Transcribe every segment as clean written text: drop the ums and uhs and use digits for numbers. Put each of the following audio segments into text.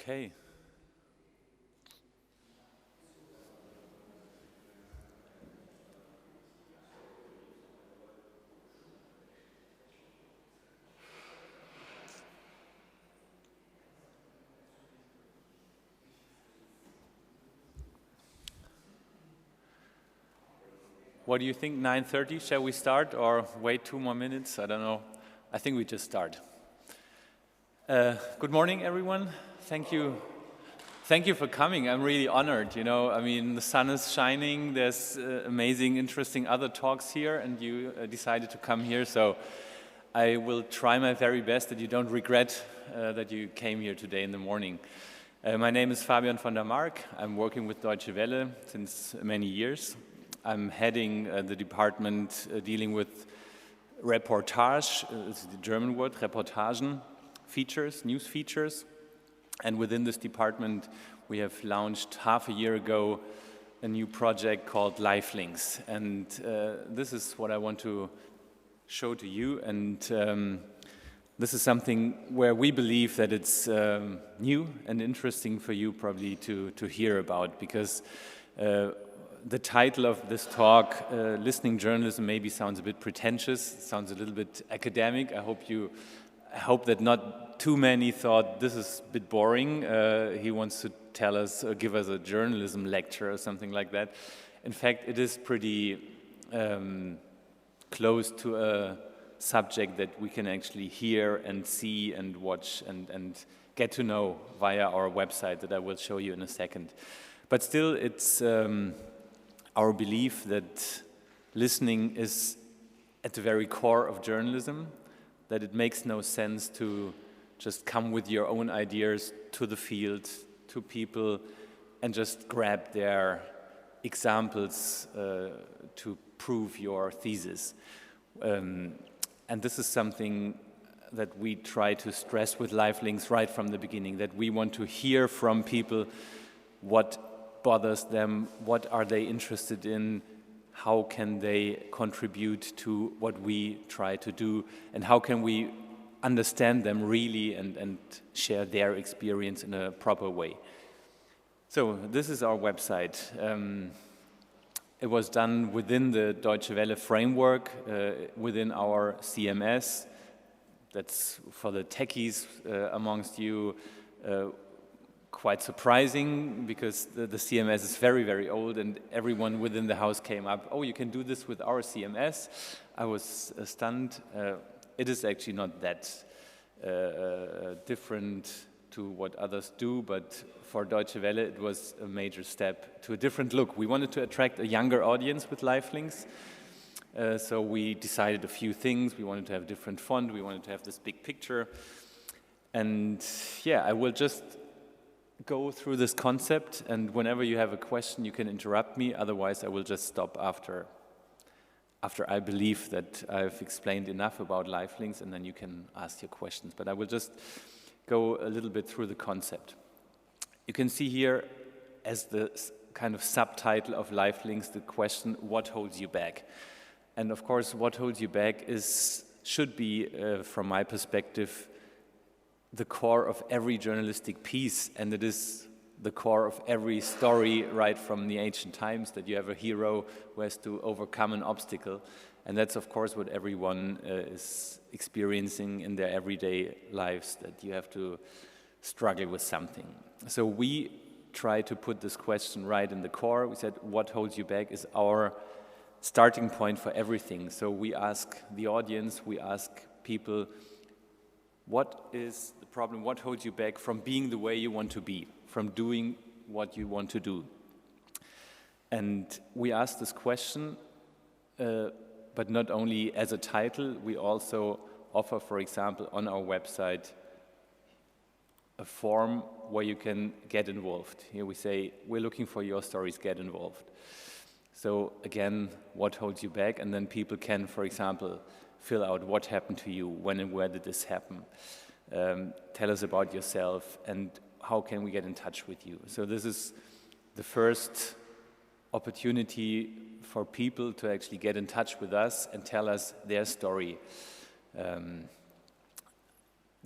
Okay. What do you think, 9:30? Shall we start or wait 2 more minutes? I don't know. I think we just start. Good morning, everyone. Thank you. Thank you for coming. I'm really honored. I mean, the sun is shining. There's amazing, interesting other talks here, and you decided to come here. So I will try my very best that you don't regret that you came here today in the morning. My name is Fabian von der Mark. I'm working with Deutsche Welle since many years. I'm heading the department dealing with reportage, it's the German word, Reportagen, features, news features. And within this department, we have launched half a year ago a new project called Lifelinks. And this is what I want to show to you. And this is something where we believe that it's new and interesting for you probably to hear about, because the title of this talk, Listening Journalism, maybe sounds a bit pretentious, sounds a little bit academic. I hope that not too many thought this is a bit boring. He wants to tell us or give us a journalism lecture or something like that. In fact, it is pretty close to a subject that we can actually hear and see and watch and get to know via our website that I will show you in a second. But still, it's our belief that listening is at the very core of journalism, that it makes no sense to just come with your own ideas to the field, to people, and just grab their examples to prove your thesis. And this is something that we try to stress with Lifelinks right from the beginning, that we want to hear from people what bothers them, what are they interested in, how can they contribute to what we try to do, and how can we understand them really and share their experience in a proper way. So this is our website. It was done within the Deutsche Welle framework, within our CMS. That's for the techies amongst you, quite surprising, because the CMS is very, very old, and everyone within the house came up, oh, you can do this with our CMS. I was stunned. It is actually not that different to what others do, but for Deutsche Welle it was a major step to a different look. We wanted to attract a younger audience with Lifelinks, so we decided a few things. We wanted to have a different font, we wanted to have this big picture, and yeah, I will just go through this concept, and whenever you have a question you can interrupt me, otherwise I will just stop after I believe that I've explained enough about Lifelinks, and then you can ask your questions. But I will just go a little bit through the concept. You can see here as the kind of subtitle of Lifelinks the question, what holds you back? And of course, what holds you back should be, from my perspective, the core of every journalistic piece, and it is the core of every story right from the ancient times, that you have a hero who has to overcome an obstacle, and that's of course what everyone is experiencing in their everyday lives, that you have to struggle with something. So we try to put this question right in the core. We said what holds you back is our starting point for everything. So we ask the audience, we ask people, what is the problem? What holds you back from being the way you want to be, from doing what you want to do? And we ask this question, but not only as a title, we also offer, for example, on our website, a form where you can get involved. Here we say, we're looking for your stories, get involved. So again, what holds you back? And then people can, for example, fill out what happened to you, when and where did this happen, tell us about yourself, and how can we get in touch with you. So this is the first opportunity for people to actually get in touch with us and tell us their story.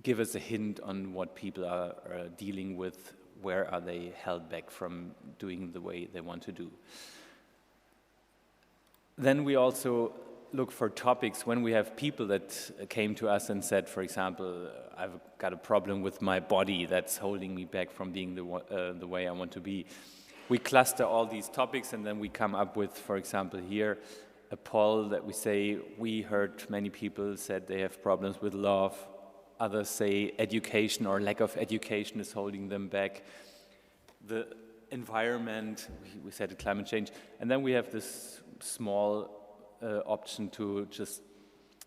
give us a hint on what people are dealing with, where are they held back from doing the way they want to do. Then we also look for topics when we have people that came to us and said, for example, I've got a problem with my body that's holding me back from being the way I want to be. We cluster all these topics and then we come up with, for example, here, a poll that we say, we heard many people said they have problems with love. Others say education or lack of education is holding them back. The environment, we said climate change. And then we have this small option to just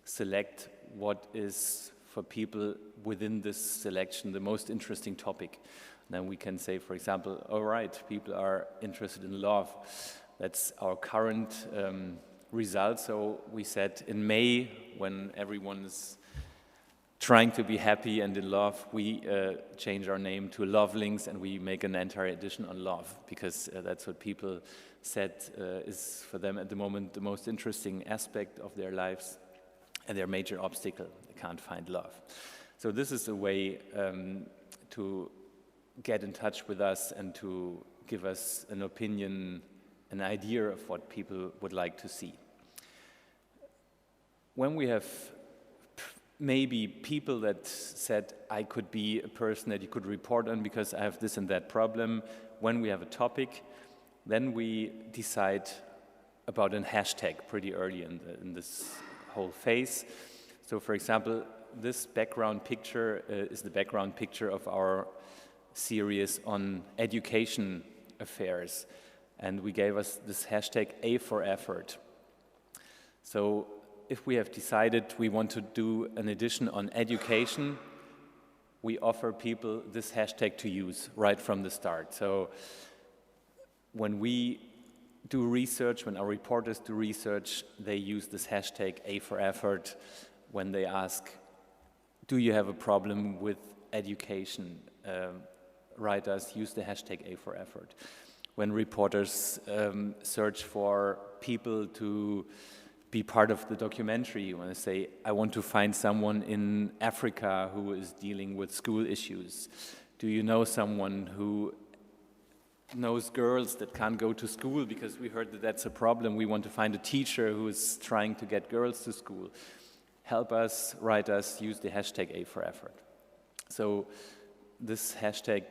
select what is, for people within this selection, the most interesting topic. And then we can say, for example, all right, people are interested in love. That's our current result. So we said in May, when everyone is trying to be happy and in love, we change our name to Love Links and we make an entire edition on love, because that's what people said is for them at the moment the most interesting aspect of their lives and their major obstacle. They can't find love. So this is a way to get in touch with us and to give us an opinion, an idea of what people would like to see. When we have maybe people that said, I could be a person that you could report on because I have this and that problem, when we have a topic, then we decide about a hashtag pretty early in this whole phase. So for example, this background picture is the background picture of our series on education affairs. And we gave us this hashtag A for effort. So if we have decided we want to do an edition on education, we offer people this hashtag to use right from the start. So when we do research, when our reporters do research, they use this hashtag A for effort. When they ask, do you have a problem with education? Writers use the hashtag A for effort. When reporters search for people to be part of the documentary, when they say, I want to find someone in Africa who is dealing with school issues. Do you know someone who knows girls that can't go to school because we heard that that's a problem? We want to find a teacher who is trying to get girls to school. Help us, write us, use the hashtag A for effort. So this hashtag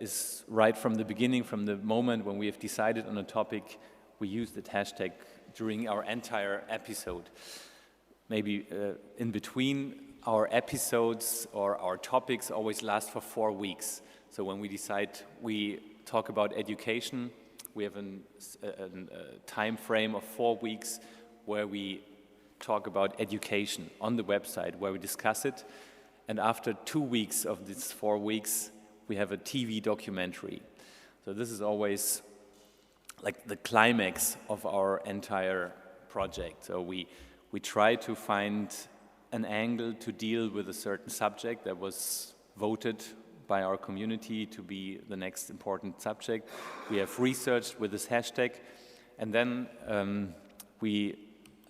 is right from the beginning, from the moment when we have decided on a topic, we use that hashtag during our entire episode. Maybe in between, our episodes or our topics always last for 4 weeks. So when we decide we talk about education, we have a time frame of 4 weeks where we talk about education on the website, where we discuss it. And after 2 weeks of these 4 weeks, we have a TV documentary. So this is always like the climax of our entire project. So we try to find an angle to deal with a certain subject that was voted by our community to be the next important subject. We have researched with this hashtag, and then we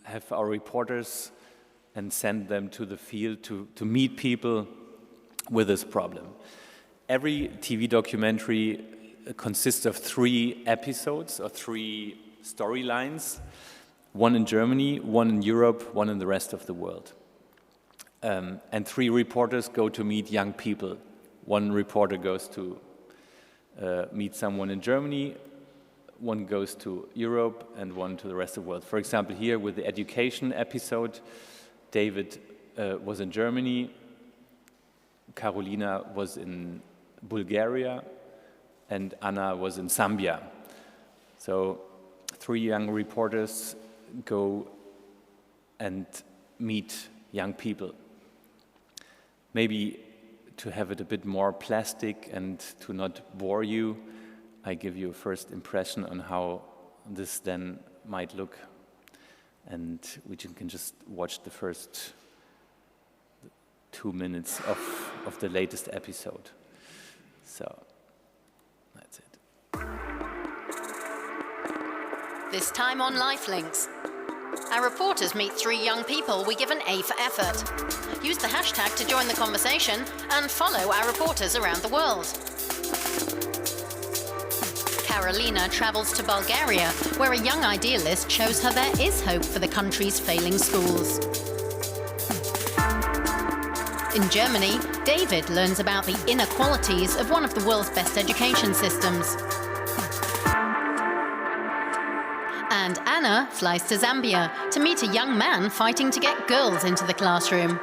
have our reporters and send them to the field to meet people with this problem. Every TV documentary consists of 3 episodes or 3 storylines, 1 in Germany, 1 in Europe, 1 in the rest of the world. And 3 reporters go to meet young people. 1 reporter goes to meet someone in Germany, 1 goes to Europe, and 1 to the rest of the world. For example, here with the education episode, David was in Germany, Carolina was in Bulgaria, and Anna was in Zambia. So 3 young reporters go and meet young people. Maybe to have it a bit more plastic and to not bore you, I give you a first impression on how this then might look. And we can just watch the first 2 minutes of the latest episode. So, that's it. This time on Lifelinks, Our reporters meet 3 young people we give an A for effort. Use the hashtag to join the conversation and follow our reporters around the world. Carolina travels to Bulgaria, where a young idealist shows her there is hope for the country's failing schools. In Germany, David learns about the inequalities of one of the world's best education systems. And Anna flies to Zambia to meet a young man fighting to get girls into the classroom.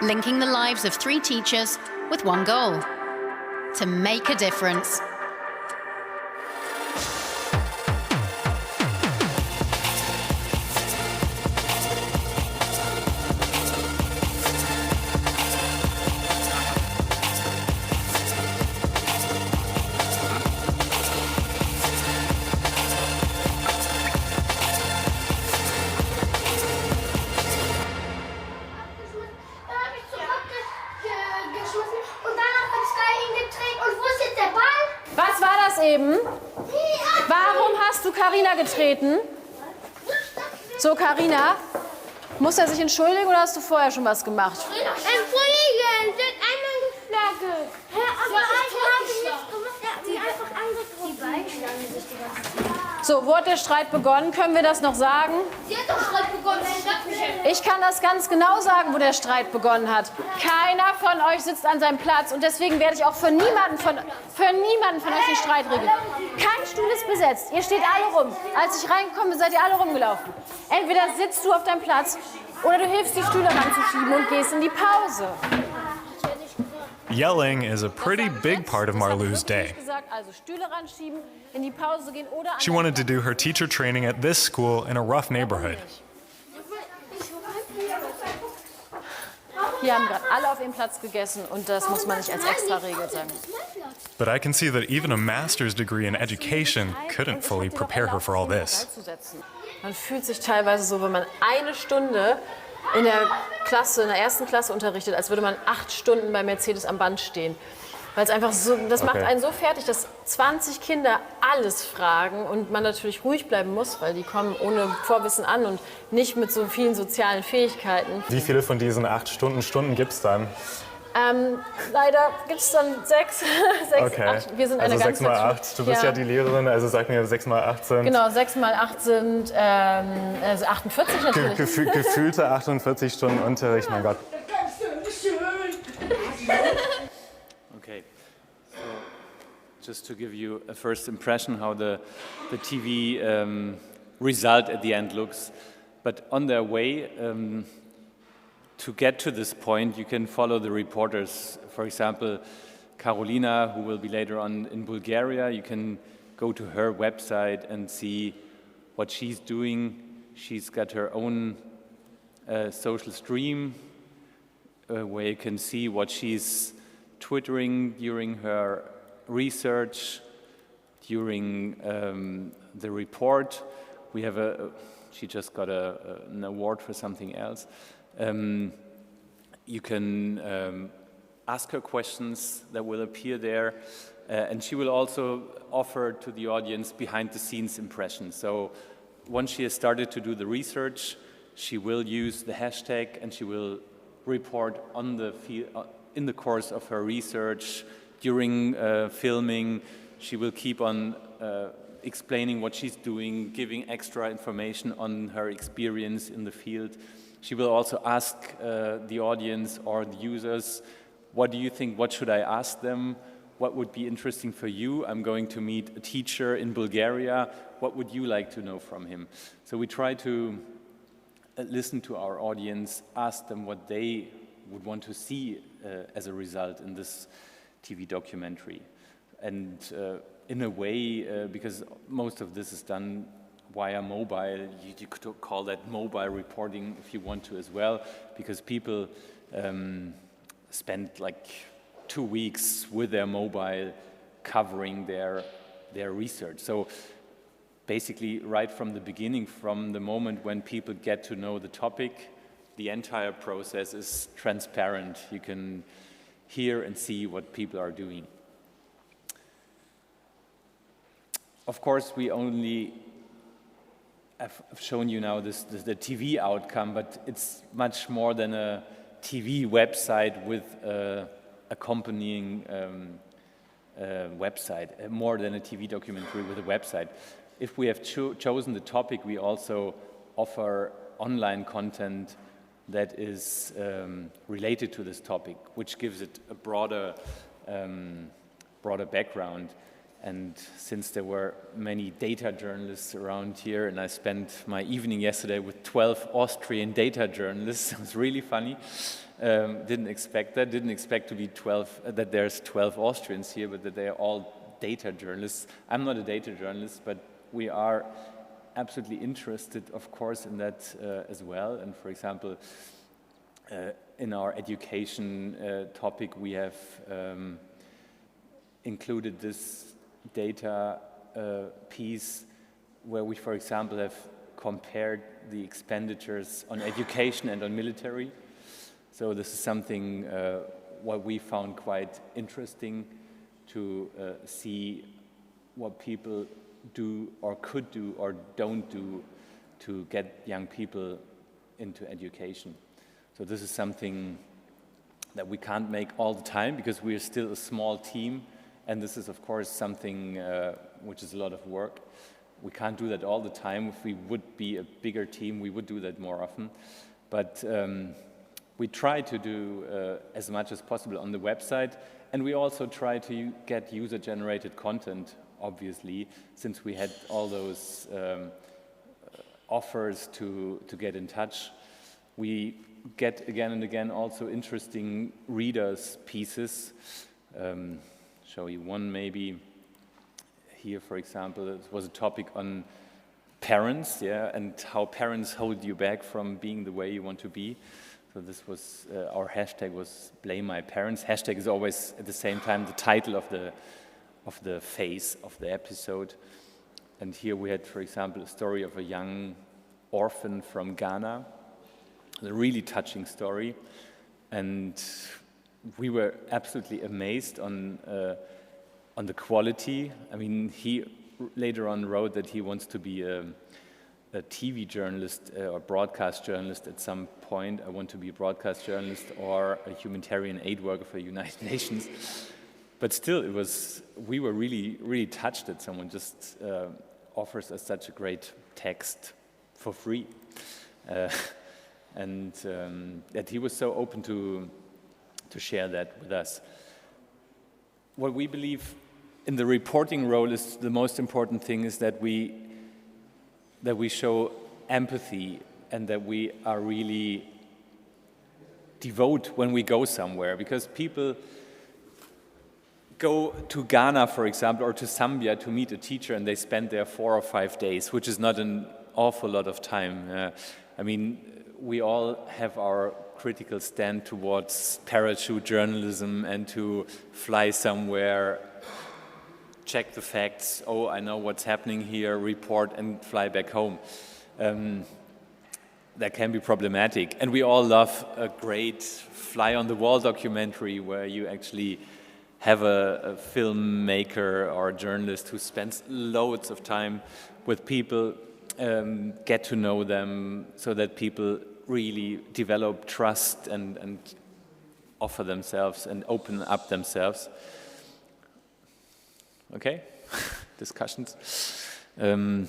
Linking the lives of 3 teachers with one goal: to make a difference. Eben. Warum hast du Carina getreten? So, Carina, muss er sich entschuldigen oder hast du vorher schon was gemacht? Entschuldigen, sie hat einmal geschlagen. Aber ich habe nichts gemacht, er hat sie einfach angegriffen. Die beiden schlagen sich die ganze Zeit. So, wo hat der Streit begonnen? Können wir das noch sagen? Sie hat doch Streit begonnen. Ich kann das ganz genau sagen, wo der Streit begonnen hat. Keiner von euch sitzt an seinem Platz und deswegen werde ich auch für niemanden von euch den Streit regeln. Kein Stuhl ist besetzt. Ihr steht alle rum. Als ich reingekommen bin, seid ihr alle rumgelaufen. Entweder sitzt du auf deinem Platz oder du hilfst, die Stühle ranzuschieben und gehst in die Pause. Yelling is a pretty big part of Marlu's day. She wanted to do her teacher training at this school in a rough neighborhood. Hier haben gerade alle auf ihrem Platz gegessen und das muss man nicht als Extra-Regel sagen. But I can see that even a master's degree in education couldn't fully prepare her for all this. Man fühlt sich teilweise so, wenn man eine Stunde in der Klasse, in der ersten Klasse unterrichtet, als würde man 8 Stunden bei Mercedes am Band stehen. Weil es einfach so, das macht einen so fertig, dass 20 Kinder alles fragen und man natürlich ruhig bleiben muss, weil die kommen ohne Vorwissen an und nicht mit so vielen sozialen Fähigkeiten. Wie viele von diesen 8 Stunden gibt es dann? Leider gibt es dann 6. Okay. 8. Wir sind also eine 6 mal 8. Du bist ja die Lehrerin, also sag mir, 6 mal 8 sind... Genau, 6 mal 8 sind also 48 natürlich. Gefühlte 48 Stunden Unterricht, mein Gott. Okay, so just to give you a first impression how the TV result at the end looks, but on their way to get to this point, you can follow the reporters. For example, Carolina, who will be later on in Bulgaria, you can go to her website and see what she's doing. She's got her own social stream where you can see what she's twittering during her research, during the report. We have she just got an award for something else. You can ask her questions that will appear there, and she will also offer to the audience behind-the-scenes impressions. So once she has started to do the research, she will use the hashtag and she will report on the in the course of her research, during filming. She will keep on explaining what she's doing, giving extra information on her experience in the field. She will also ask the audience or the users, what do you think, what should I ask them? What would be interesting for you? I'm going to meet a teacher in Bulgaria. What would you like to know from him? So we try to listen to our audience, ask them what they would want to see as a result in this TV documentary. And in a way, because most of this is done via mobile, you could call that mobile reporting if you want to as well, because people spend like 2 weeks with their mobile covering their research. So basically right from the beginning, from the moment when people get to know the topic, the entire process is transparent. You can hear and see what people are doing. Of course, we only I've shown you now the TV outcome, but it's much more than a TV website with accompanying website, more than a TV documentary with a website. If we have chosen the topic, we also offer online content that is related to this topic, which gives it a broader background. And since there were many data journalists around here, and I spent my evening yesterday with 12 Austrian data journalists, it was really funny. Didn't expect that. Didn't expect to be 12. That there's 12 Austrians here, but that they are all data journalists. I'm not a data journalist, but we are absolutely interested, of course, in that as well. And for example, in our education topic, we have included this data piece where we, for example, have compared the expenditures on education and on military. So this is something what we found quite interesting to see what people do or could do or don't do to get young people into education. So this is something that we can't make all the time because we are still a small team, and this is of course something which is a lot of work. We can't do that all the time. If we would be a bigger team, we would do that more often. But we try to do as much as possible on the website, and we also try to get user-generated content, obviously, since we had all those offers to get in touch. We get again and again also interesting readers' pieces. Show you one maybe. Here, for example, it was a topic on parents, and how parents hold you back from being the way you want to be. So this was, our hashtag was Blame My Parents. Hashtag is always at the same time the title of the phase of the episode. And here we had, for example, a story of a young orphan from Ghana. A really touching story. And we were absolutely amazed on the quality. I mean, he later on wrote that he wants to be a TV journalist or broadcast journalist at some point. I want to be a broadcast journalist or a humanitarian aid worker for the United Nations. But still, we were really, really touched that someone just offers us such a great text for free. And that he was so open to share that with us. What we believe in the reporting role is the most important thing is that we show empathy and that we are really devote when we go somewhere, because people go to Ghana, for example, or to Zambia to meet a teacher, and they spend there 4 or 5 days, which is not an awful lot of time. I mean, we all have our critical stand towards parachute journalism and to fly somewhere, check the facts, oh, I know what's happening here, report and fly back home. That can be problematic. And we all love a great fly-on-the-wall documentary where you actually have a filmmaker or a journalist who spends loads of time with people, get to know them so that people really develop trust and offer themselves and open up themselves. Okay, discussions. And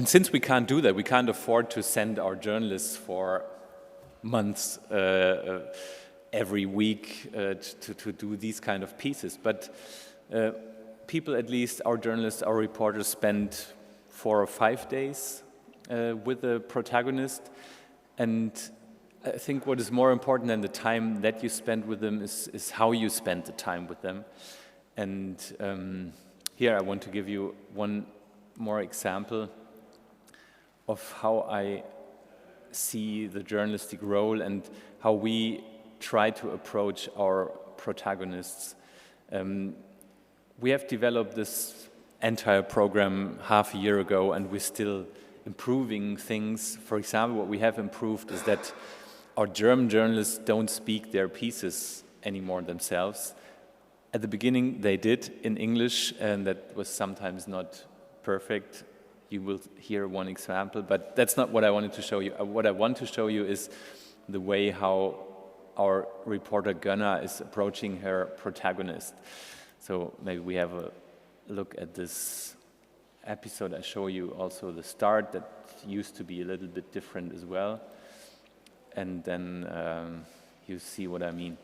since we can't do that, we can't afford to send our journalists for months every week to do these kind of pieces. But people, at least our journalists, our reporters, spend 4 or 5 days with the protagonist. And I think what is more important than the time that you spend with them is how you spend the time with them. And here I want to give you one more example of how I see the journalistic role and how we try to approach our protagonists. We have developed this entire program half a year ago, and we're still improving things. For example, what we have improved is that our German journalists don't speak their pieces anymore themselves. At the beginning they did in English, and that was sometimes not perfect. you will hear one example, but that's not what I wanted to show you. What I want to show you is the way how our reporter Gunnar is approaching her protagonist. So maybe we have a look at this episode. I show you also the start that used to be a little bit different as well. And then you see what I mean.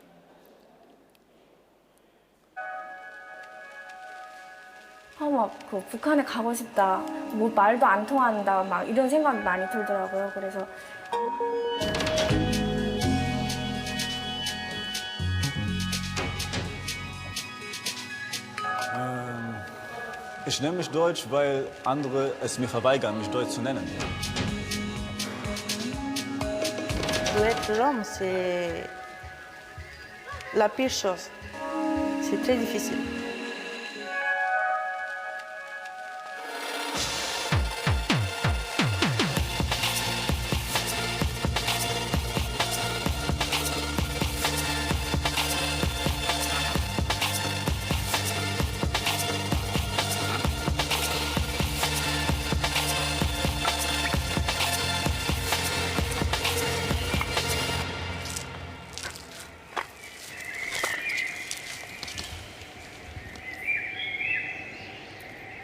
막 그 북한에 가고 싶다, 뭐 말도 안 통한다, 막 이런 생각이 많이 들더라고요. 그래서 Ich nenne mich Deutsch, weil andere es mir verweigern, mich Deutsch zu nennen. Être l'homme, c'est la pire chose. C'est très difficile.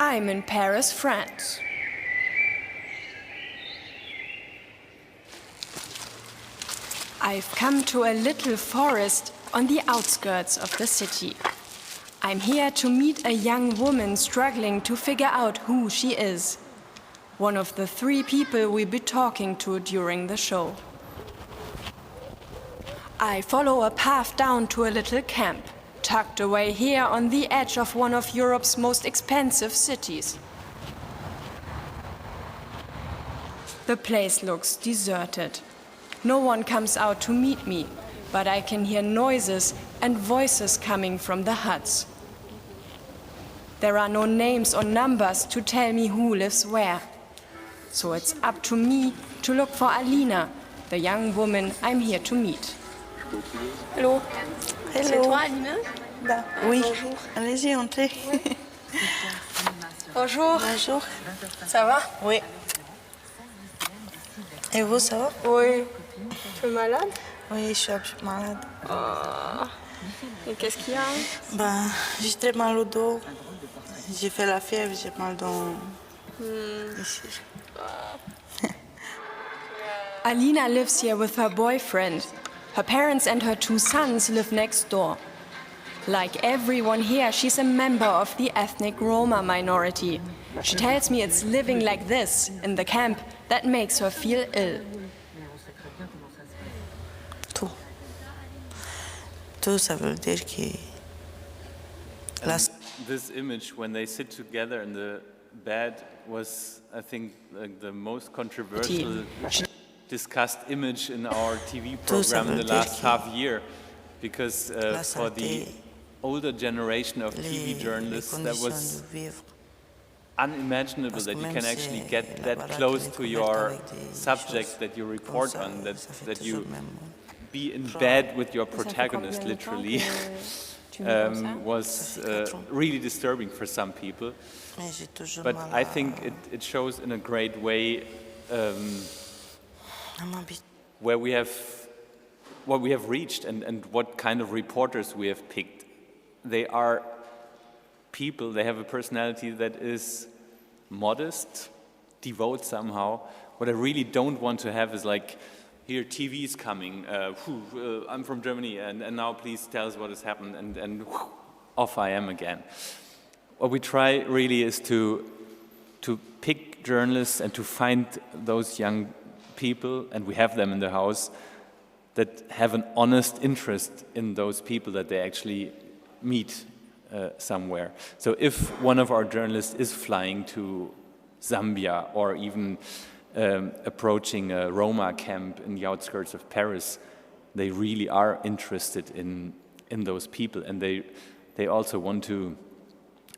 I'm in Paris, France. I've come to a little forest on the outskirts of the city. I'm here to meet a young woman struggling to figure out who she is. One of the 3 people we'll be talking to during the show. I follow a path down to a little camp, tucked away here on the edge of one of Europe's most expensive cities. The place looks deserted. No one comes out to meet me, but I can hear noises and voices coming from the huts. There are no names or numbers to tell me who lives where. So it's up to me to look for Alina, the young woman I'm here to meet. Hello. Hello. toi, Alina? Oui. Bonjour. Allez-y, entrez. Bonjour. Bonjour. Ça va? Oui. Et vous, ça va? Oui. Tu es malade? Oui, je suis un peu malade. Et qu'est-ce qu'il y a? Ben, j'ai très mal au dos. J'ai fait la fièvre, j'ai mal dans... ici. Alina lives here with her boyfriend. Her parents and her 2 sons live next door. Like everyone here, she's a member of the ethnic Roma minority. She tells me it's living like this in the camp that makes her feel ill. Tout ça veut dire que... This image, when they sit together in the bed, was, I think, like the most controversial discussed image in our TV program in the last half year, because for the older generation of TV journalists, that was unimaginable that you can actually get that close to your subject that you report on, that you be in bed with your protagonist, literally, was really disturbing for some people. But I think it shows in a great way where we have what we have reached and what kind of reporters we have picked. They are people, they have a personality that is modest, devout somehow. What I really don't want to have is like, here TV is coming, I'm from Germany, and now please tell us what has happened, and off I am again. What we try really is to pick journalists and to find those young people, and we have them in the house, that have an honest interest in those people that they actually meet somewhere. So if one of our journalists is flying to Zambia or even approaching a Roma camp in the outskirts of Paris, they really are interested in those people, and they also want to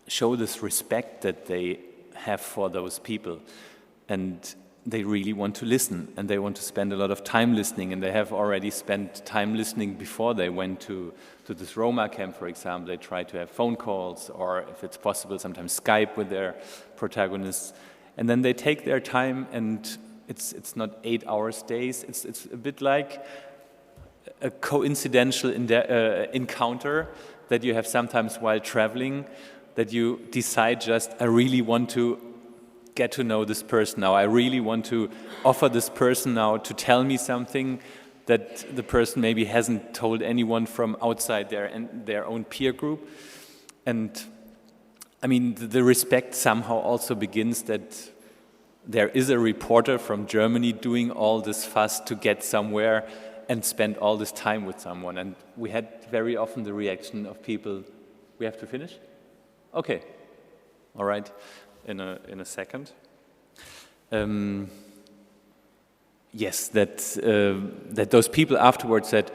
show this respect that they have for those people, and they really want to listen, and they want to spend a lot of time listening, and they have already spent time listening before they went to this Roma camp, for example. They try to have phone calls, or if it's possible, sometimes Skype with their protagonists. And then they take their time, and it's not 8 hours days. It's a bit like a coincidental encounter that you have sometimes while traveling, that you decide just, I really want to get to know this person now. I really want to offer this person now to tell me something that the person maybe hasn't told anyone from outside their own peer group. And I mean, the respect somehow also begins that there is a reporter from Germany doing all this fuss to get somewhere and spend all this time with someone. And we had very often the reaction of people, we have to finish? Okay, all right, in a second. Yes, that those people afterwards said,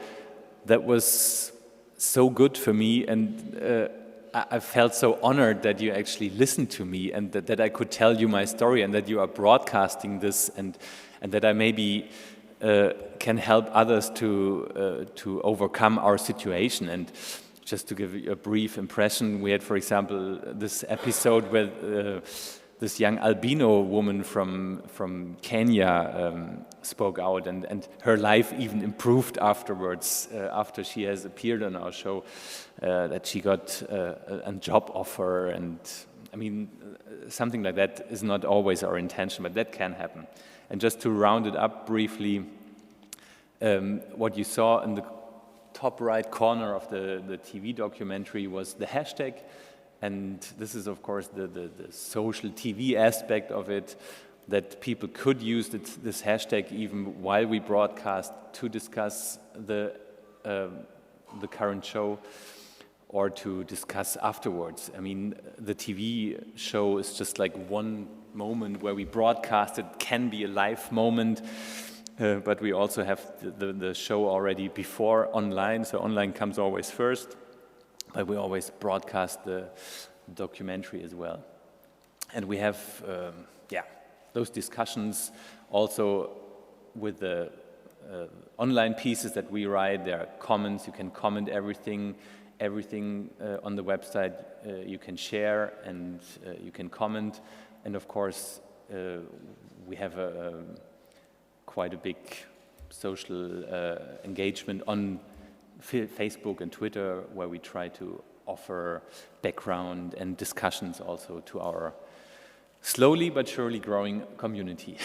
that was so good for me, and I felt so honored that you actually listened to me, and that I could tell you my story, and that you are broadcasting this, and that I maybe can help others to overcome our situation. And just to give you a brief impression, we had, for example, this episode where this young albino woman from Kenya spoke out, and her life even improved afterwards, after she has appeared on our show, that she got a job offer. And I mean, something like that is not always our intention, but that can happen. And just to round it up briefly, what you saw in the top right corner of the TV documentary was the hashtag. And this is, of course, the social TV aspect of it, that people could use this hashtag even while we broadcast to discuss the current show or to discuss afterwards. I mean, the TV show is just like one moment where we broadcast. It can be a live moment, but we also have the show already before online, so online comes always first. But we always broadcast the documentary as well. And we have, those discussions also with the online pieces that we write. There are comments, you can comment everything on the website you can share, and you can comment. And of course, we have quite a big social engagement on Facebook and Twitter, where we try to offer background and discussions also to our slowly but surely growing community.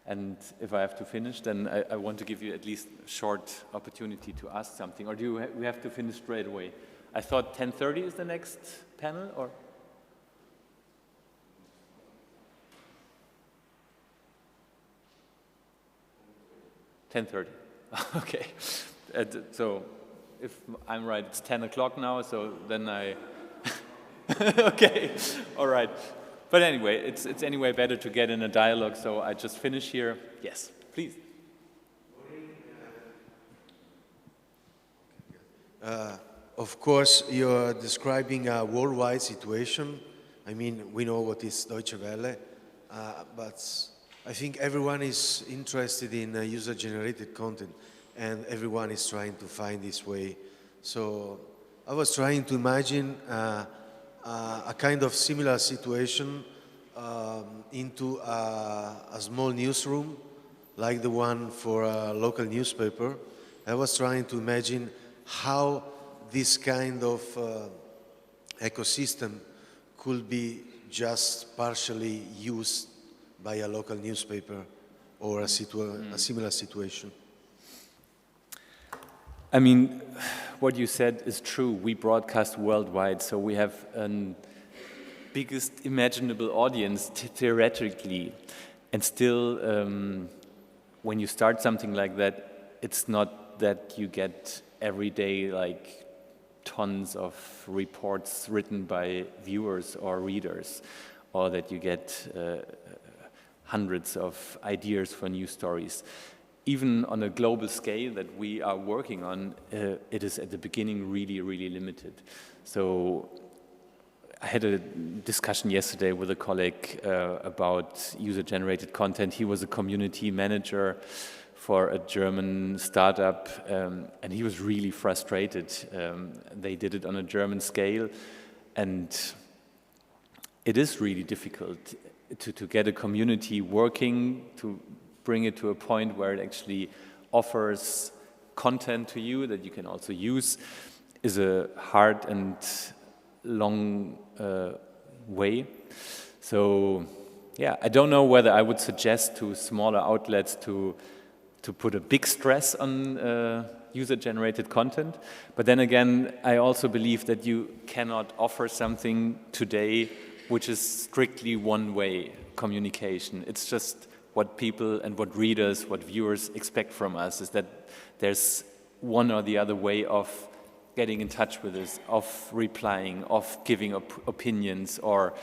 And if I have to finish, then I want to give you at least a short opportunity to ask something. Or do we have to finish straight away? I thought 10:30 is the next panel, or? 10:30. Okay. So if I'm right, it's 10 o'clock now, so then I... Okay, all right. But anyway, it's anyway better to get in a dialogue, so I just finish here. Yes, please. Of course, you're describing a worldwide situation. I mean, we know what is Deutsche Welle, but I think everyone is interested in user-generated content, and everyone is trying to find this way. So I was trying to imagine a kind of similar situation into a small newsroom, like the one for a local newspaper. I was trying to imagine how this kind of ecosystem could be just partially used by a local newspaper or a similar situation. I mean, what you said is true. We broadcast worldwide, so we have an biggest imaginable audience theoretically. And still, when you start something like that, it's not that you get every day like tons of reports written by viewers or readers, or that you get hundreds of ideas for new stories. Even on a global scale that we are working on, it is at the beginning really, really limited. So I had a discussion yesterday with a colleague about user-generated content. He was a community manager for a German startup, and he was really frustrated. They did it on a German scale, and it is really difficult. to get a community working, to bring it to a point where it actually offers content to you that you can also use, is a hard and long way. So yeah, I don't know whether I would suggest to smaller outlets to put a big stress on user-generated content. But then again, I also believe that you cannot offer something today which is strictly one-way communication. It's just what people and what readers, what viewers expect from us, is that there's one or the other way of getting in touch with us, of replying, of giving opinions or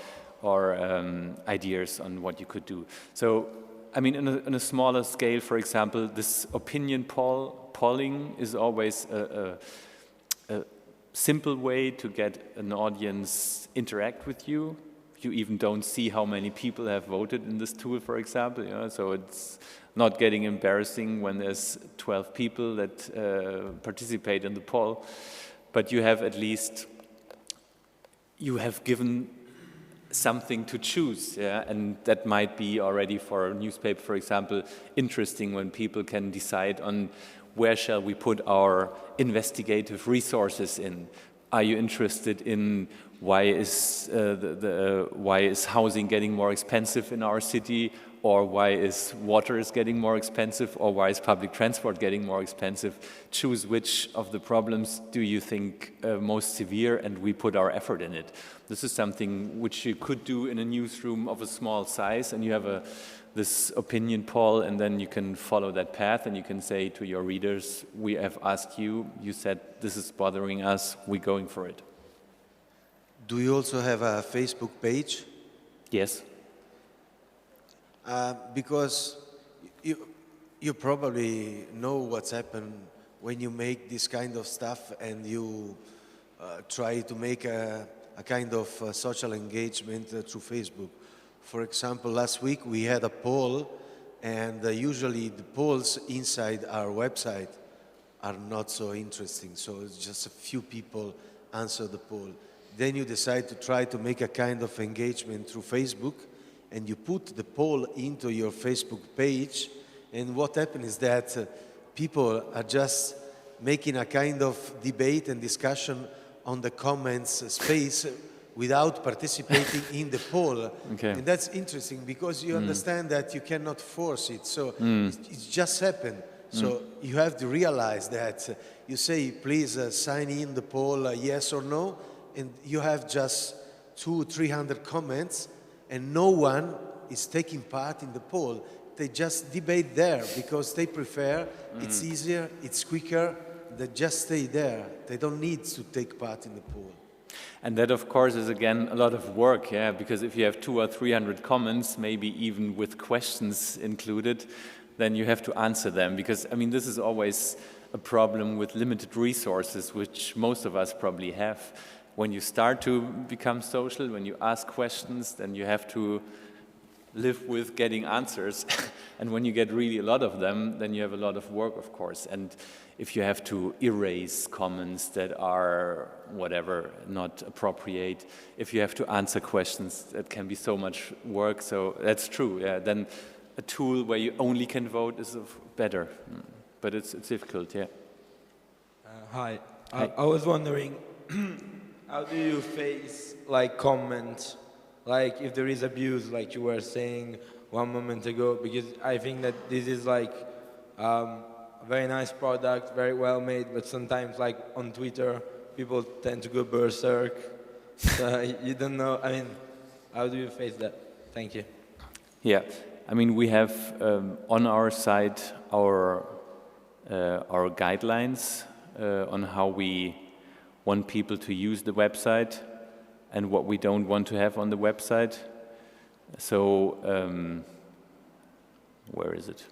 ideas on what you could do. So, I mean, in a smaller scale, for example, this opinion polling is always a simple way to get an audience interact with you. You even don't see how many people have voted in this tool, for example. You know? So it's not getting embarrassing when there's 12 people that participate in the poll. But you have at least, you have given something to choose, yeah? And that might be already for a newspaper, for example, interesting when people can decide on where shall we put our investigative resources in. Are you interested in why is housing getting more expensive in our city, or why is water getting more expensive, or why is public transport getting more expensive? Choose which of the problems do you think most severe, and we put our effort in it. This is something which you could do in a newsroom of a small size, and you have this opinion poll, and then you can follow that path, and you can say to your readers, we have asked you, you said this is bothering us, we're going for it. Do you also have a Facebook page? Yes. Because you probably know what's happened when you make this kind of stuff and you try to make a kind of social engagement through Facebook. For example, last week we had a poll, and usually the polls inside our website are not so interesting, so it's just a few people answer the poll. Then you decide to try to make a kind of engagement through Facebook, and you put the poll into your Facebook page, and what happens is that people are just making a kind of debate and discussion on the comments space without participating in the poll. Okay. And that's interesting because you understand that you cannot force it, so it's just happened. So you have to realize that you say, please sign in the poll, yes or no, and you have just 200-300 comments, and no one is taking part in the poll. They just debate there because they prefer, it's easier, it's quicker, they just stay there. They don't need to take part in the poll. And that, of course, is again a lot of work, yeah, because if you have 200 or 300 comments, maybe even with questions included, then you have to answer them. Because, I mean, this is always a problem with limited resources, which most of us probably have. When you start to become social, when you ask questions, then you have to live with getting answers. And when you get really a lot of them, then you have a lot of work, of course. And if you have to erase comments that are, whatever, not appropriate, if you have to answer questions, that can be so much work. So that's true, yeah. Then a tool where you only can vote is better. But it's difficult, yeah. Hi. I was wondering, how do you face, like, comments, like, if there is abuse, like you were saying one moment ago? Because I think that this is, like, a very nice product, very well made, but sometimes, like, on Twitter, people tend to go berserk. So you don't know, I mean, how do you face that? Thank you. Yeah, I mean, we have on our site our guidelines on how we want people to use the website and what we don't want to have on the website. So, where is it?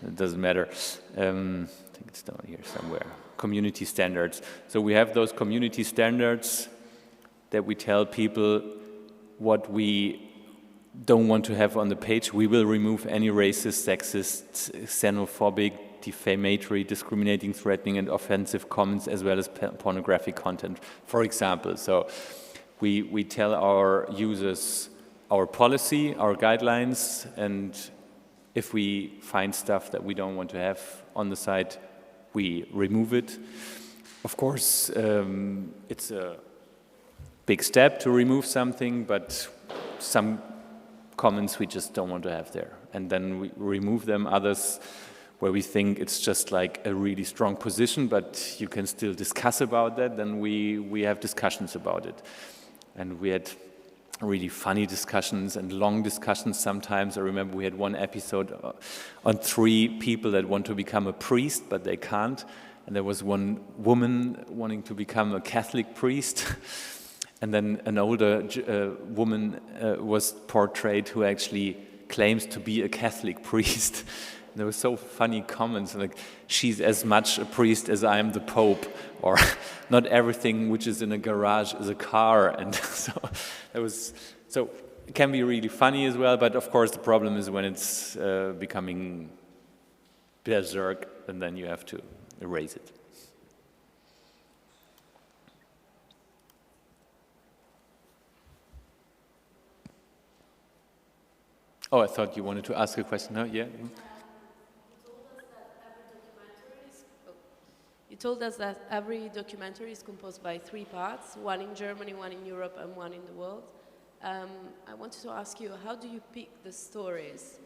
It doesn't matter. I think it's down here somewhere. Community standards. So we have those community standards that we tell people what we don't want to have on the page. We will remove any racist, sexist, xenophobic, defamatory, discriminating, threatening, and offensive comments, as well as pornographic content, for example. So we tell our users our policy, our guidelines, and if we find stuff that we don't want to have on the site, we remove it. Of course, it's a big step to remove something, but some comments we just don't want to have there. And then we remove them. Others where we think it's just like a really strong position, but you can still discuss about that, then we have discussions about it. And we had really funny discussions and long discussions sometimes. I remember we had one episode on 3 people that want to become a priest, but they can't. And there was one woman wanting to become a Catholic priest. And then an older woman was portrayed who actually claims to be a Catholic priest. And there were so funny comments, like, she's as much a priest as I am the Pope, or not everything which is in a garage is a car. And so it can be really funny as well, but of course the problem is when it's becoming berserk, and then you have to erase it. Oh, I thought you wanted to ask a question. No, yeah. You told us that every documentary is composed by 3 parts, one in Germany, one in Europe, and one in the world. I wanted to ask you, how do you pick the stories,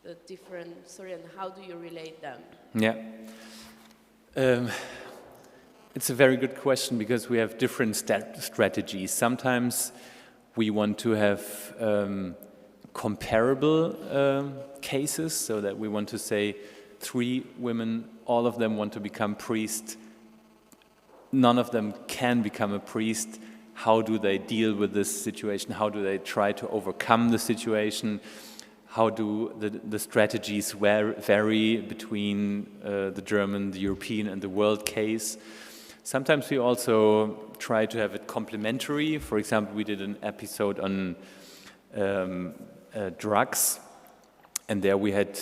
the different stories, and how do you relate them? Yeah. It's a very good question, because we have different strategies. Sometimes we want to have comparable cases, so that we want to say 3 women, all of them want to become priests, none of them can become a priest. How do they deal with this situation? How do they try to overcome the situation? How do the strategies vary between the German, the European, and the world case? Sometimes we also try to have it complementary. For example, we did an episode on drugs, and there we had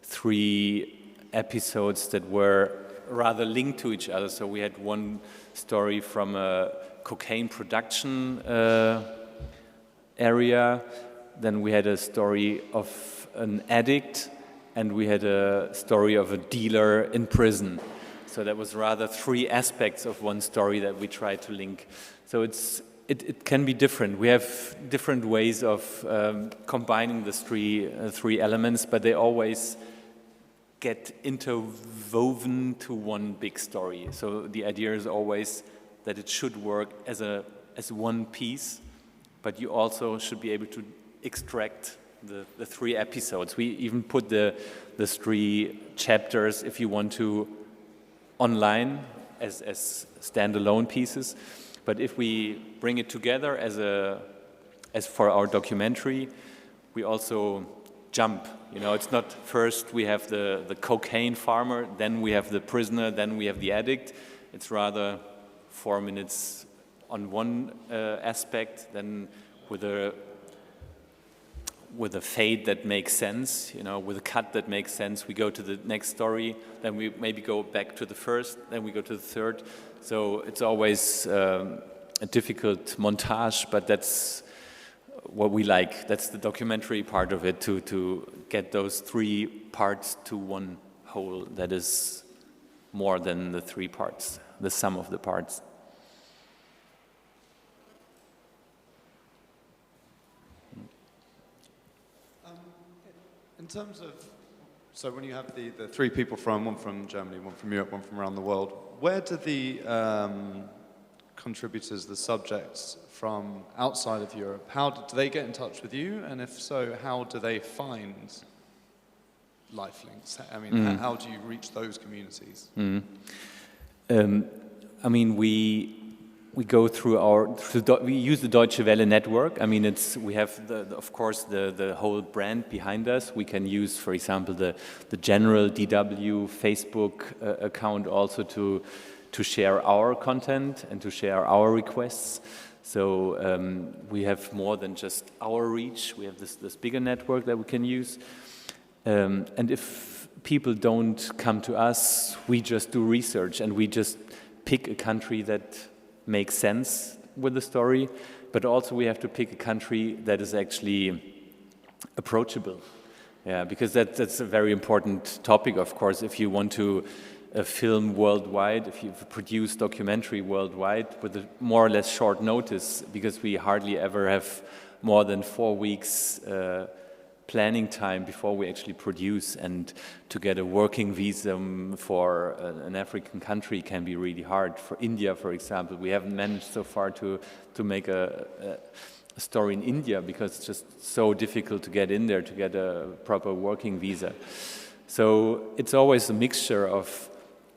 3 episodes that were rather linked to each other. So we had one story from a cocaine production area, then we had a story of an addict, and we had a story of a dealer in prison. So that was rather 3 aspects of one story that we tried to link. So it can be different. We have different ways of combining the 3 elements, but they always get interwoven to one big story. So the idea is always that it should work as one piece, but you also should be able to extract the 3 episodes. We even put the 3 chapters, if you want to, online as standalone pieces. But if we bring it together as for our documentary, we also jump. You know, it's not first we have the cocaine farmer, then we have the prisoner, then we have the addict. It's rather 4 minutes on one aspect, then with a fade that makes sense, you know, with a cut that makes sense, we go to the next story, then we maybe go back to the first, then we go to the third. So it's always a difficult montage, but that's what we like. That's the documentary part of it, to get those 3 parts to one whole that is more than the 3 parts, the sum of the parts. In terms of, so when you have the 3 people one from Germany, one from Europe, one from around the world, where do the contributors, the subjects from outside of Europe, how do they get in touch with you? And if so, how do they find lifelinks? I mean, how do you reach those communities? I mean, we go through we use the Deutsche Welle network. I mean, we have of course the whole brand behind us. We can use, for example, the general DW Facebook account also to share our content and to share our requests. So we have more than just our reach. We have this bigger network that we can use. And if people don't come to us, we just do research, and we just pick a country that makes sense with the story, but also we have to pick a country that is actually approachable. Yeah, because that's a very important topic, of course. If you want to film worldwide, if you produce documentary worldwide with a more or less short notice, because we hardly ever have more than 4 weeks planning time before we actually produce, and to get a working visa for an African country can be really hard. For India, for example, we haven't managed so far to make a story in India because it's just so difficult to get in there to get a proper working visa. So it's always a mixture of,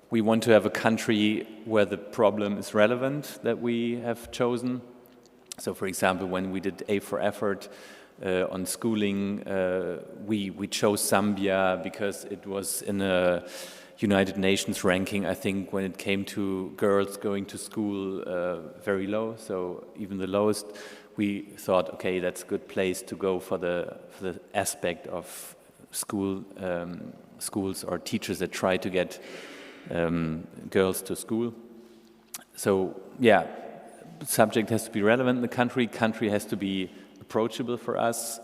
we want to have a country where the problem is relevant that we have chosen. So for example, when we did A for Effort on schooling, we chose Zambia because it was in a United Nations ranking, I think, when it came to girls going to school, very low, so even the lowest. We thought, okay, that's a good place to go for the aspect of schools or teachers that try to get girls to school. So yeah, the subject has to be relevant in the country has to be approachable for us,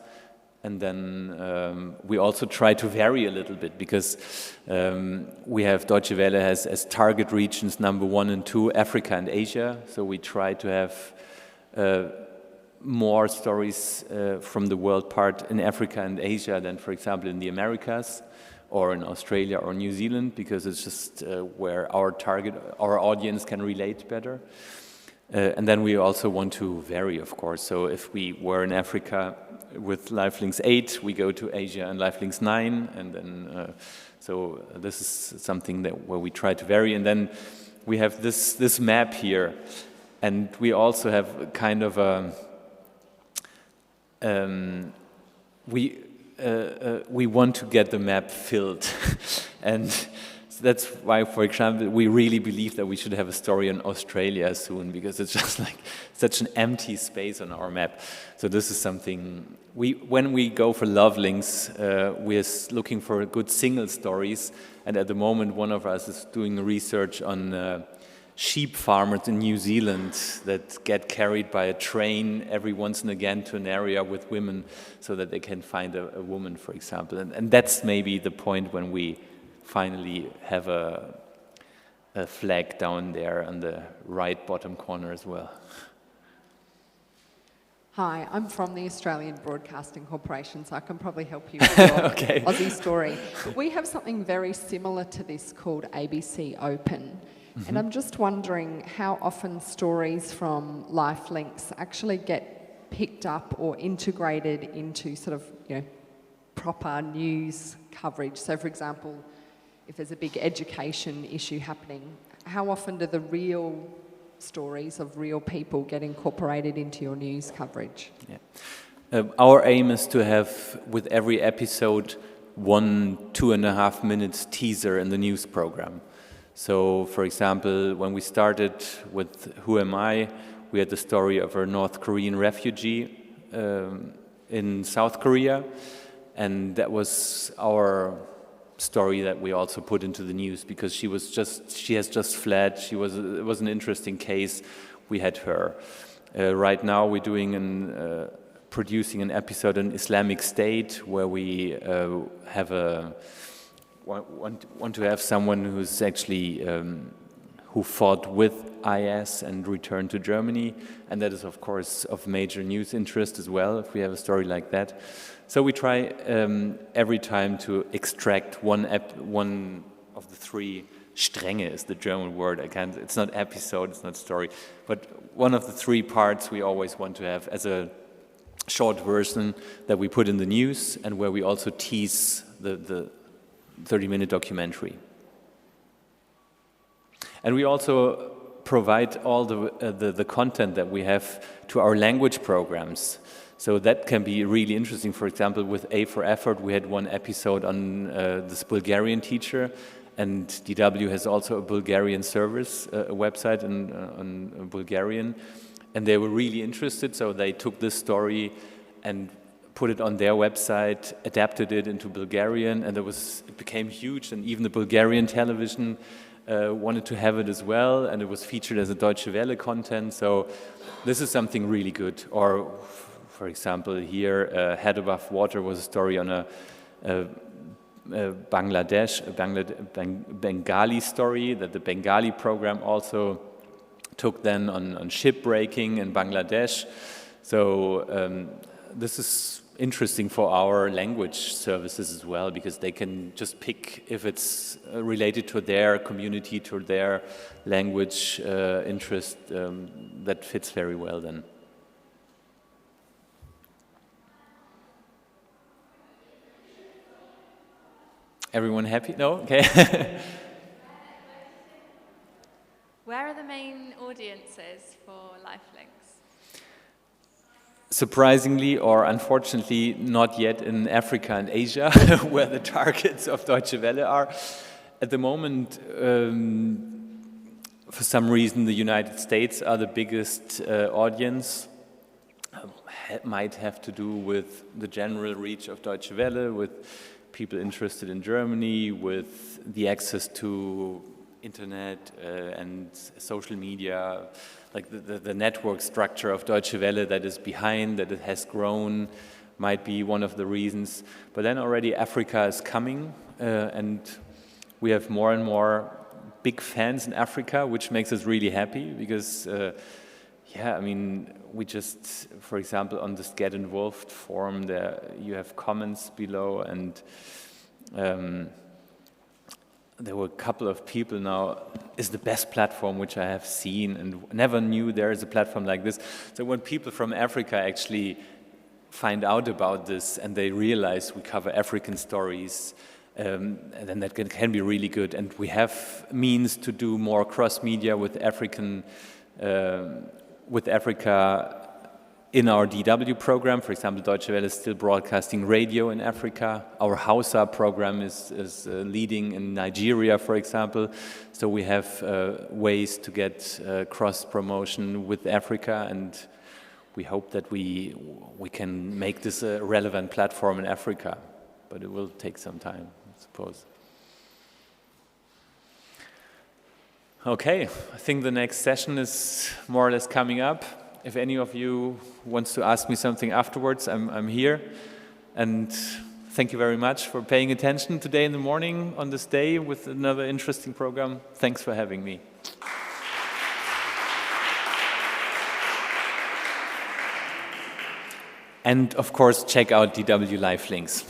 and then we also try to vary a little bit, because we have Deutsche Welle has as target regions number 1 and 2 Africa and Asia, so we try to have more stories from the world part in Africa and Asia than, for example, in the Americas or in Australia or New Zealand, because it's just where our audience can relate better. And then we also want to vary, of course. So if we were in Africa with Lifelinks 8, we go to Asia and Lifelinks 9, and then so this is something where we try to vary. And then we have this map here, and we also have kind of a we want to get the map filled, and that's why, for example, we really believe that we should have a story on Australia soon, because it's just like such an empty space on our map. So this is something when we go for Love Links, we're looking for good single stories, and at the moment one of us is doing research on sheep farmers in New Zealand that get carried by a train every once and again to an area with women so that they can find a woman, for example. And that's maybe the point when we finally have a flag down there on the right bottom corner as well. Hi, I'm from the Australian Broadcasting Corporation, so I can probably help you with your Okay. Aussie story. But we have something very similar to this called ABC Open. And I'm just wondering how often stories from Lifelinks actually get picked up or integrated into sort of, proper news coverage. So, for example, if there's a big education issue happening, how often do the real stories of real people get incorporated into your news coverage? Yeah. Our aim is to have, with every episode, 1 2.5 minutes teaser in the news program. So, for example, when we started with Who Am I?, we had the story of a North Korean refugee in South Korea, and that was our story that we also put into the news, because she has just fled. It was an interesting case. We had her. Right now we're doing producing an episode on Islamic State, where we have want to have someone who's actually who fought with IS and returned to Germany, and that is of course of major news interest as well if we have a story like that. So we try every time to extract one of the 3 Stränge is the German word. It's not episode, it's not story, but one of the 3 parts we always want to have as a short version that we put in the news, and where we also tease the 30-minute documentary. And we also provide all the content that we have to our language programs. So that can be really interesting. For example, with A for Effort, we had one episode on this Bulgarian teacher, and DW has also a Bulgarian service, a website on Bulgarian, and they were really interested, so they took this story and put it on their website, adapted it into Bulgarian, and it became huge, and even the Bulgarian television wanted to have it as well, and it was featured as a Deutsche Welle content. So this is something really good. Or, for example, here, Head Above Water was a story on a Bengali story that the Bengali program also took then on shipbreaking in Bangladesh. So this is interesting for our language services as well, because they can just pick if it's related to their community, to their language interest. That fits very well then. Everyone happy? No? Okay. Where are the main audiences for Lifelinks? Surprisingly or unfortunately, not yet in Africa and Asia, where the targets of Deutsche Welle are. At the moment, for some reason, the United States are the biggest audience. It might have to do with the general reach of Deutsche Welle, with people interested in Germany, with the access to internet and social media, like the network structure of Deutsche Welle that is behind, that it has grown, might be one of the reasons. But then already Africa is coming, and we have more and more big fans in Africa, which makes us really happy because, yeah, I mean, we just, for example, on this Get Involved forum, there you have comments below, and there were a couple of people now, is the best platform which I have seen, and never knew there is a platform like this. So when people from Africa actually find out about this and they realize we cover African stories, then that can be really good. And we have means to do more cross-media with Africa in our DW program. For example, Deutsche Welle is still broadcasting radio in Africa. Our Hausa program is leading in Nigeria, for example. So we have ways to get cross-promotion with Africa, and we hope that we can make this a relevant platform in Africa. But it will take some time, I suppose. Okay, I think the next session is more or less coming up. If any of you wants to ask me something afterwards, I'm here. And thank you very much for paying attention today in the morning on this day with another interesting program. Thanks for having me. And of course, check out DW Lifelinks.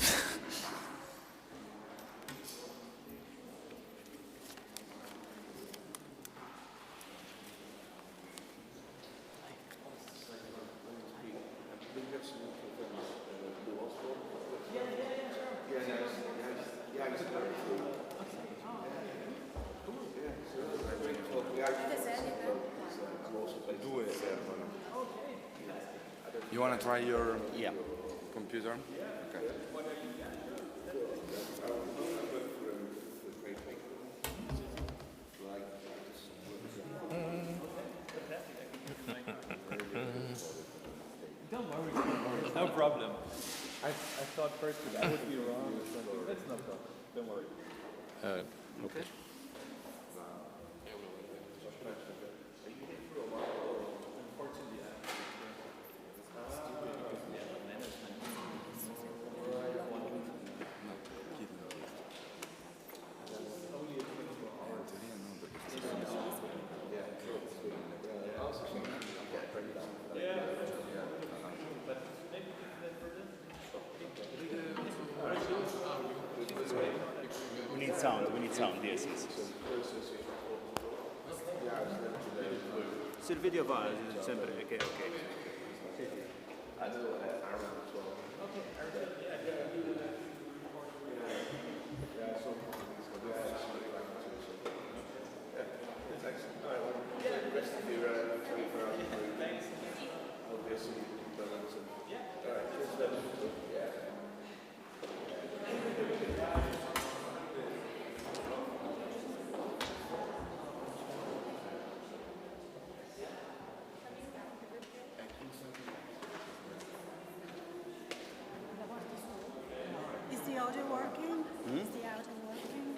You want to try your computer? Okay. Don't worry. No problem. I thought first that I would be wrong. That's no problem. Don't worry. Okay. We need sound, yes. Se il video va, sempre, ok.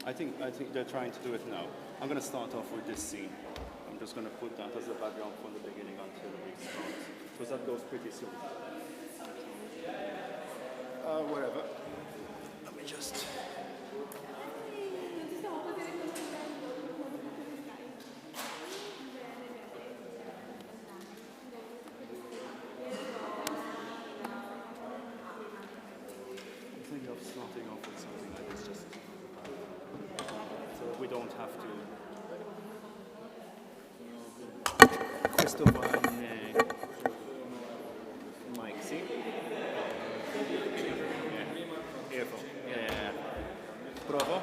I think they're trying to do it now. I'm going to start off with this scene. I'm just going to put that as a background from the beginning until we start. Because that goes pretty soon. Wherever. Let me just... Starting off with something like this, just so we don't have to. Questo va in mic, sì? Yeah. Earphone. Yeah. Provo.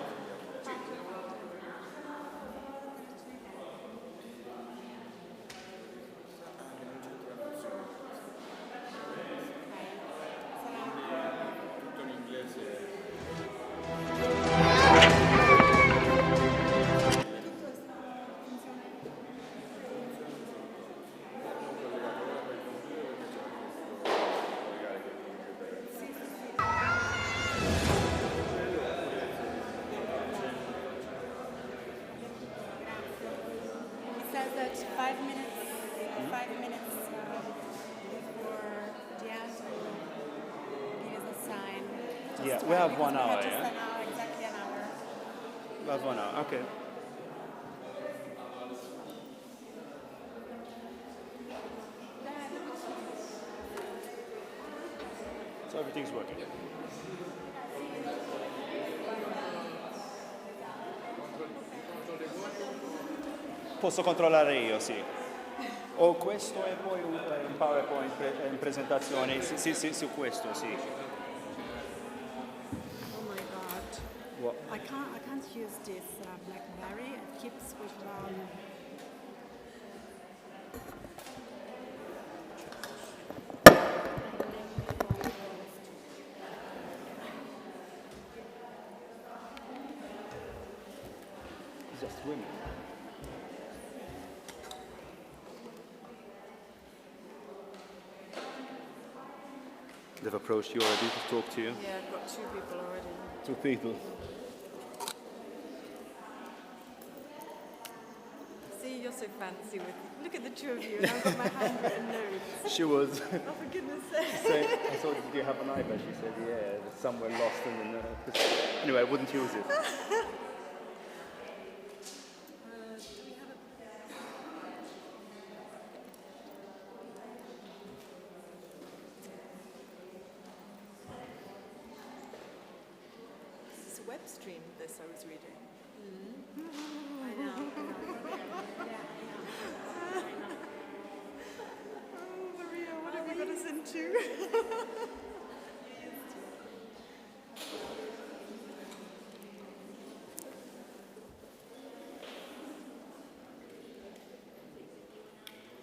Says that 5 minutes before the answer will give us a sign. Yeah, we have 1 hour, Just yeah? an hour, exactly an hour. We have 1 hour, okay. So everything's working. Posso controllare io, sì. O questo e poi un PowerPoint in presentazione, sì, su questo, sì. Oh my god. What? I can't use this BlackBerry. It keeps with It's just women. They've approached you already to talk to you? Yeah, I've got 2 people already. 2 people. See, you're so fancy with. Look at the 2 of you, and I've got my handwritten notes. She was. Oh, for goodness sake. I thought, did you have an iPad? She said, yeah, it's somewhere lost in the notes. Anyway, I wouldn't use it. This is a web stream, this I was reading. I know. Oh, Maria, what have you got us into?